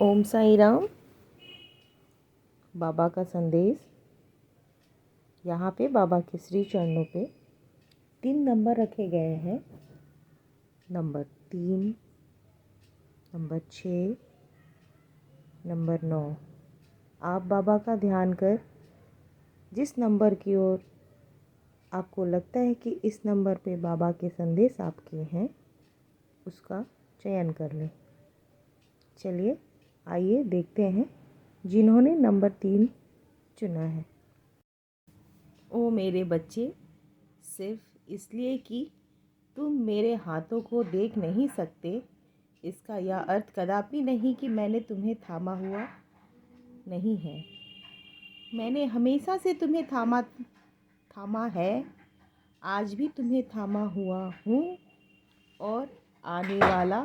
ओम साई राम। बाबा का संदेश। यहाँ पे बाबा के श्री चरणों पे 3 नंबर रखे गए हैं। Number 3, number 6, number 9। आप बाबा का ध्यान कर जिस नंबर की ओर आपको लगता है कि इस नंबर पे बाबा के संदेश आपके हैं, उसका चयन कर लें। चलिए आइए देखते हैं जिन्होंने नंबर 3 चुना है। ओ मेरे बच्चे, सिर्फ इसलिए कि तुम मेरे हाथों को देख नहीं सकते, इसका यह अर्थ कदापि नहीं कि मैंने तुम्हें थामा हुआ नहीं है। मैंने हमेशा से तुम्हें थामा है, आज भी तुम्हें थामा हुआ हूँ और आने वाला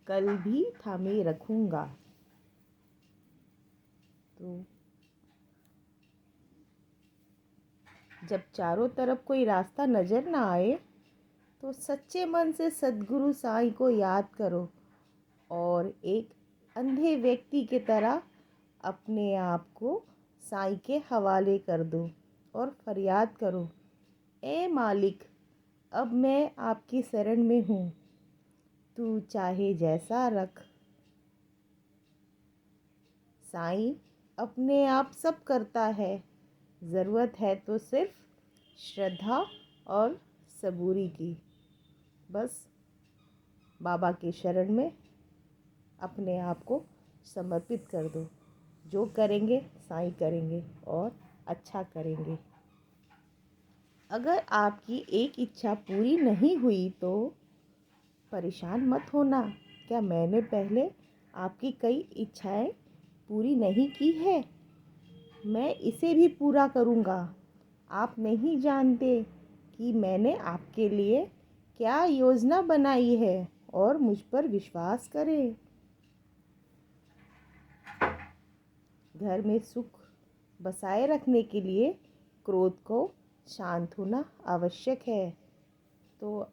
कल भी थामे रखूँगा। तो जब चारों तरफ कोई रास्ता नज़र ना आए तो सच्चे मन से सद्गुरु साईं को याद करो और एक अंधे व्यक्ति की तरह अपने आप को साईं के हवाले कर दो और फरियाद करो, ए मालिक, अब मैं आपकी शरण में हूँ, तू चाहे जैसा रख। साईं अपने आप सब करता है, ज़रूरत है तो सिर्फ श्रद्धा और सबूरी की। बस बाबा के शरण में अपने आप को समर्पित कर दो। जो करेंगे साईं करेंगे और अच्छा करेंगे। अगर आपकी एक इच्छा पूरी नहीं हुई तो परेशान मत होना। क्या मैंने पहले आपकी कई इच्छाएं पूरी नहीं की है? मैं इसे भी पूरा करूँगा। आप नहीं जानते कि मैंने आपके लिए क्या योजना बनाई है और मुझ पर विश्वास करें। घर में सुख बसाए रखने के लिए क्रोध को शांत होना आवश्यक है। तो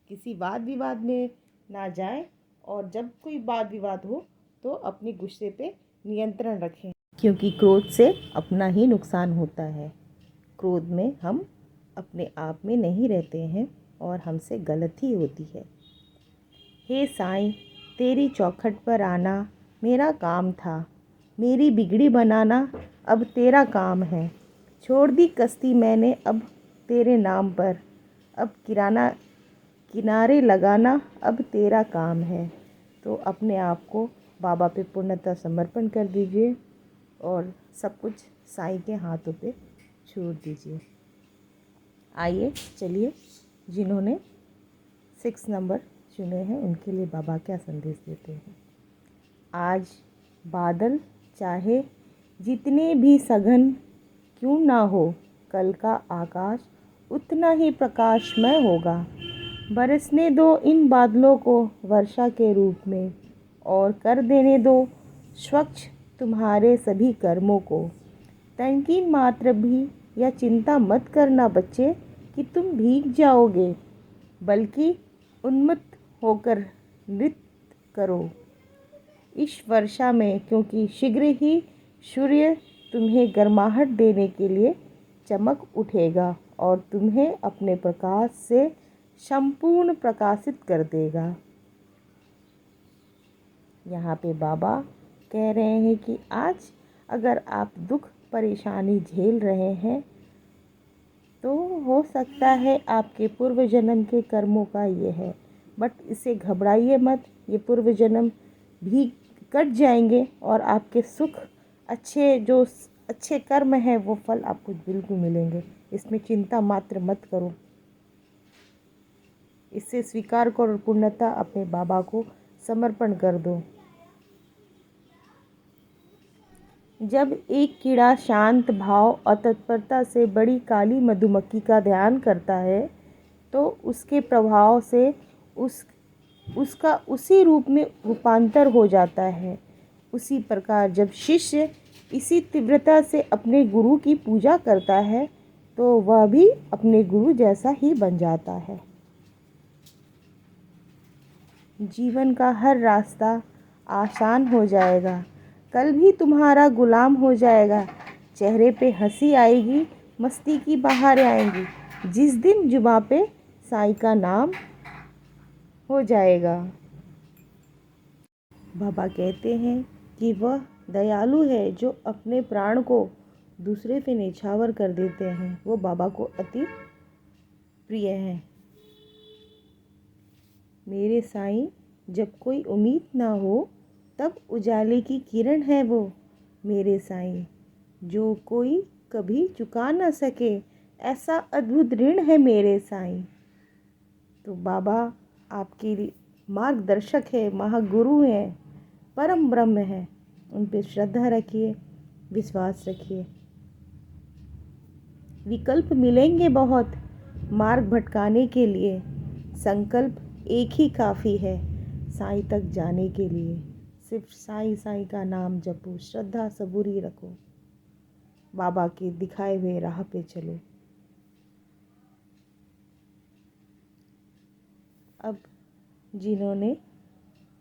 किसी वाद विवाद में ना जाए और जब कोई वाद विवाद हो तो अपने गुस्से पे नियंत्रण रखें, क्योंकि क्रोध से अपना ही नुकसान होता है। क्रोध में हम अपने आप में नहीं रहते हैं और हमसे गलती होती है। हे साईं, तेरी चौखट पर आना मेरा काम था, मेरी बिगड़ी बनाना अब तेरा काम है। छोड़ दी कश्ती मैंने अब तेरे नाम पर, अब किनारे लगाना अब तेरा काम है। तो अपने आप को बाबा पे पूर्णतः समर्पण कर दीजिए और सब कुछ साईं के हाथों पे छोड़ दीजिए। आइए चलिए जिन्होंने 6 नंबर चुने हैं उनके लिए बाबा क्या संदेश देते हैं। आज बादल चाहे जितने भी सघन क्यों ना हो, कल का आकाश उतना ही प्रकाशमय होगा। बरसने दो इन बादलों को वर्षा के रूप में और कर देने दो स्वच्छ तुम्हारे सभी कर्मों को। तनकीन मात्र भी या चिंता मत करना बच्चे कि तुम भीग जाओगे, बल्कि उन्मत्त होकर नृत्य करो इस वर्षा में, क्योंकि शीघ्र ही सूर्य तुम्हें गर्माहट देने के लिए चमक उठेगा और तुम्हें अपने प्रकाश से संपूर्ण प्रकाशित कर देगा। यहाँ पे बाबा कह रहे हैं कि आज अगर आप दुख परेशानी झेल रहे हैं तो हो सकता है आपके पूर्व जन्म के कर्मों का ये है, बट इसे घबराइए मत। ये पूर्व जन्म भी कट जाएंगे और आपके सुख अच्छे कर्म हैं वो फल आपको बिल्कुल मिलेंगे। इसमें चिंता मात्र मत करो, इसे स्वीकार करो और पूर्णतः अपने बाबा को समर्पण कर दो। जब एक कीड़ा शांत भाव और तत्परता से बड़ी काली मधुमक्खी का ध्यान करता है तो उसके प्रभाव से उसका उसी रूप में रूपांतर हो जाता है। उसी प्रकार जब शिष्य इसी तीव्रता से अपने गुरु की पूजा करता है तो वह भी अपने गुरु जैसा ही बन जाता है। जीवन का हर रास्ता आसान हो जाएगा। कल भी तुम्हारा गुलाम हो जाएगा। चेहरे पे हंसी आएगी, मस्ती की बहारें आएंगी। जिस दिन जुबां पे साईं का नाम हो जाएगा। बाबा कहते हैं कि वह दयालु है जो अपने प्राण को दूसरे पे न्यौछावर कर देते हैं। वो बाबा को अति प्रिय हैं। मेरे साईं, जब कोई उम्मीद ना हो तब उजाले की किरण है वो। मेरे साईं, जो कोई कभी चुका ना सके ऐसा अद्भुत ऋण है मेरे साईं। तो बाबा आपके मार्गदर्शक है, महागुरु हैं, परम ब्रह्म है। उन पे श्रद्धा रखिए, विश्वास रखिए। विकल्प मिलेंगे बहुत मार्ग भटकाने के लिए, संकल्प एक ही काफ़ी है साईं तक जाने के लिए। सिर्फ साईं साईं का नाम जपो, श्रद्धा सबूरी रखो, बाबा के दिखाए हुए राह पे चलो। अब जिन्होंने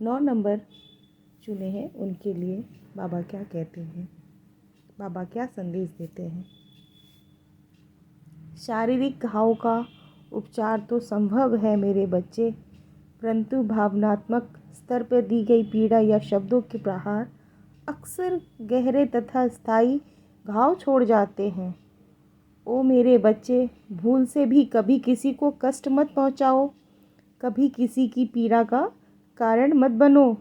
9 नंबर चुने हैं उनके लिए बाबा क्या कहते हैं, बाबा क्या संदेश देते हैं। शारीरिक घाव का उपचार तो संभव है मेरे बच्चे, परंतु भावनात्मक स्तर पर दी गई पीड़ा या शब्दों के प्रहार अक्सर गहरे तथा स्थायी घाव छोड़ जाते हैं। ओ मेरे बच्चे, भूल से भी कभी किसी को कष्ट मत पहुंचाओ, कभी किसी की पीड़ा का कारण मत बनो।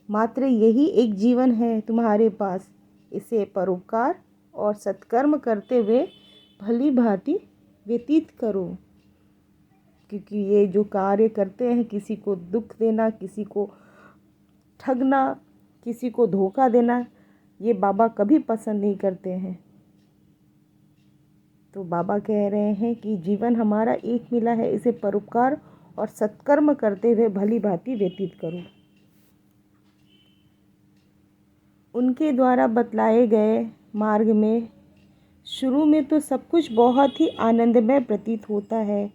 मात्र यही एक जीवन है तुम्हारे पास, इसे परोपकार और सत्कर्म करते हुए भली भांति व्यतीत करो। क्योंकि ये जो कार्य करते हैं, किसी को दुख देना, किसी को ठगना, किसी को धोखा देना, ये बाबा कभी पसंद नहीं करते हैं। तो बाबा कह रहे हैं कि जीवन हमारा एक मिला है, इसे परोपकार और सत्कर्म करते हुए भली भांति व्यतीत करो। उनके द्वारा बतलाए गए मार्ग में शुरू में तो सब कुछ बहुत ही आनंदमय प्रतीत होता है,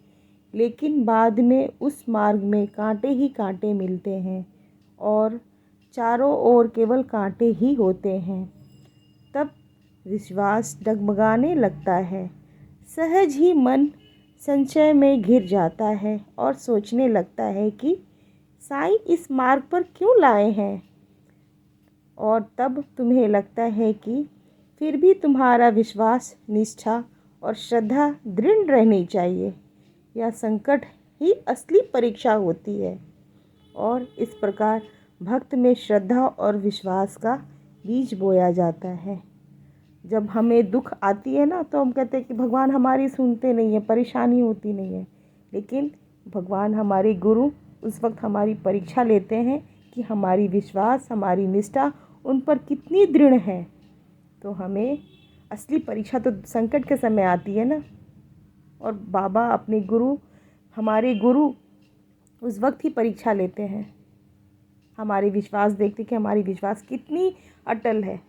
लेकिन बाद में उस मार्ग में कांटे ही कांटे मिलते हैं और चारों ओर केवल कांटे ही होते हैं। तब विश्वास डगमगाने लगता है, सहज ही मन संशय में घिर जाता है और सोचने लगता है कि साईं इस मार्ग पर क्यों लाए हैं। और तब तुम्हें लगता है कि फिर भी तुम्हारा विश्वास, निष्ठा और श्रद्धा दृढ़ रहनी चाहिए। यह संकट ही असली परीक्षा होती है और इस प्रकार भक्त में श्रद्धा और विश्वास का बीज बोया जाता है। जब हमें दुख आती है ना, तो हम कहते हैं कि भगवान हमारी सुनते नहीं है, परेशानी होती नहीं है। लेकिन भगवान हमारे गुरु उस वक्त हमारी परीक्षा लेते हैं कि हमारी विश्वास, हमारी निष्ठा उन पर कितनी दृढ़ है। तो हमें असली परीक्षा तो संकट के समय आती है ना। और बाबा अपने गुरु, हमारे गुरु उस वक्त ही परीक्षा लेते हैं, हमारे विश्वास देखते कि हमारी विश्वास कितनी अटल है।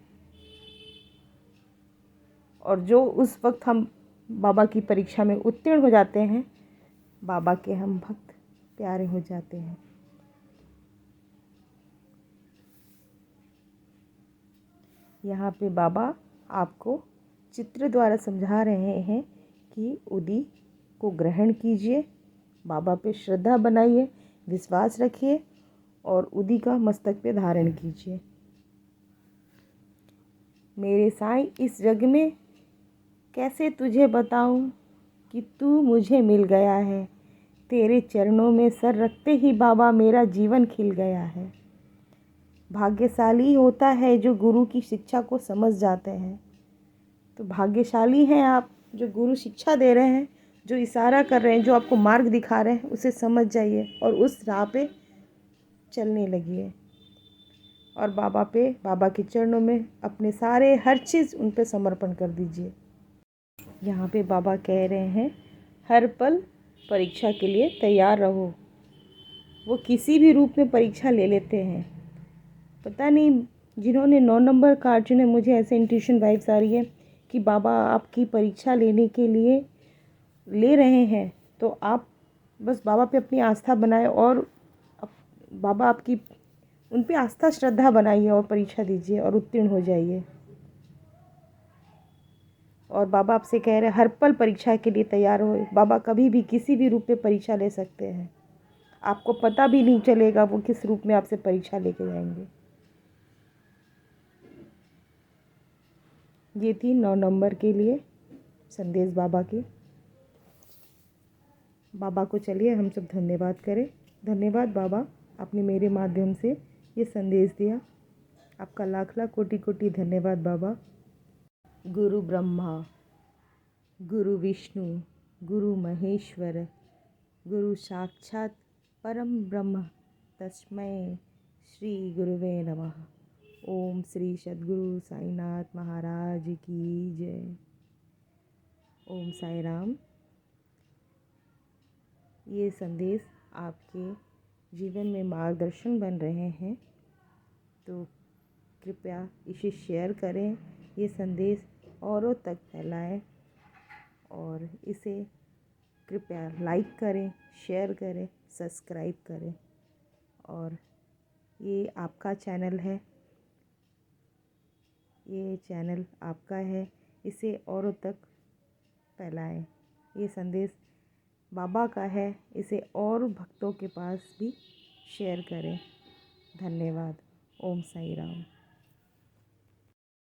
और जो उस वक्त हम बाबा की परीक्षा में उत्तीर्ण हो जाते हैं, बाबा के हम भक्त प्यारे हो जाते हैं। यहाँ पे बाबा आपको चित्र द्वारा समझा रहे हैं कि उदी को ग्रहण कीजिए, बाबा पे श्रद्धा बनाइए, विश्वास रखिए और उदी का मस्तक पे धारण कीजिए। मेरे साईं, इस जग में कैसे तुझे बताऊं कि तू मुझे मिल गया है। तेरे चरणों में सर रखते ही बाबा मेरा जीवन खिल गया है। भाग्यशाली होता है जो गुरु की शिक्षा को समझ जाते हैं। तो भाग्यशाली हैं आप जो गुरु शिक्षा दे रहे हैं, जो इशारा कर रहे हैं, जो आपको मार्ग दिखा रहे हैं, उसे समझ जाइए और उस राह पे चलने लगिए। और बाबा के चरणों में अपने सारे हर चीज़ उन पे समर्पण कर दीजिए। यहाँ पे बाबा कह रहे हैं, हर पल परीक्षा के लिए तैयार रहो। वो किसी भी रूप में परीक्षा ले लेते हैं। पता नहीं जिन्होंने 9 नंबर कार्ड चुने, मुझे ऐसे इंट्यूशन वाइब्स आ रही है कि बाबा आपकी परीक्षा लेने के लिए ले रहे हैं। तो आप बस बाबा पे अपनी आस्था बनाएं और बाबा आपकी उन पे आस्था श्रद्धा बनाइए और परीक्षा दीजिए और उत्तीर्ण हो जाइए। और बाबा आपसे कह रहे हैं हर पल परीक्षा के लिए तैयार हो। बाबा कभी भी किसी भी रूप में परीक्षा ले सकते हैं, आपको पता भी नहीं चलेगा वो किस रूप में आपसे परीक्षा लेके जाएंगे। ये थी 9 नंबर के लिए संदेश बाबा की। बाबा को चलिए हम सब धन्यवाद करें। धन्यवाद बाबा, आपने मेरे माध्यम से ये संदेश दिया। आपका लाख लाख कोटि कोटि धन्यवाद बाबा। गुरु ब्रह्मा, गुरु विष्णु, गुरु महेश्वर, गुरु साक्षात परम ब्रह्म तस्मै श्री गुरुवे नमः। ओम श्री सद्गुरु साईनाथ महाराज की जय। ओम साई राम। ये संदेश आपके जीवन में मार्गदर्शन बन रहे हैं तो कृपया इसे शेयर करें। ये संदेश औरों तक फैलाएं और इसे कृपया लाइक करें, शेयर करें, सब्सक्राइब करें। और ये आपका चैनल है, ये चैनल आपका है, इसे औरों तक फैलाएं। ये संदेश बाबा का है, इसे और भक्तों के पास भी शेयर करें। धन्यवाद। ओम साई राम।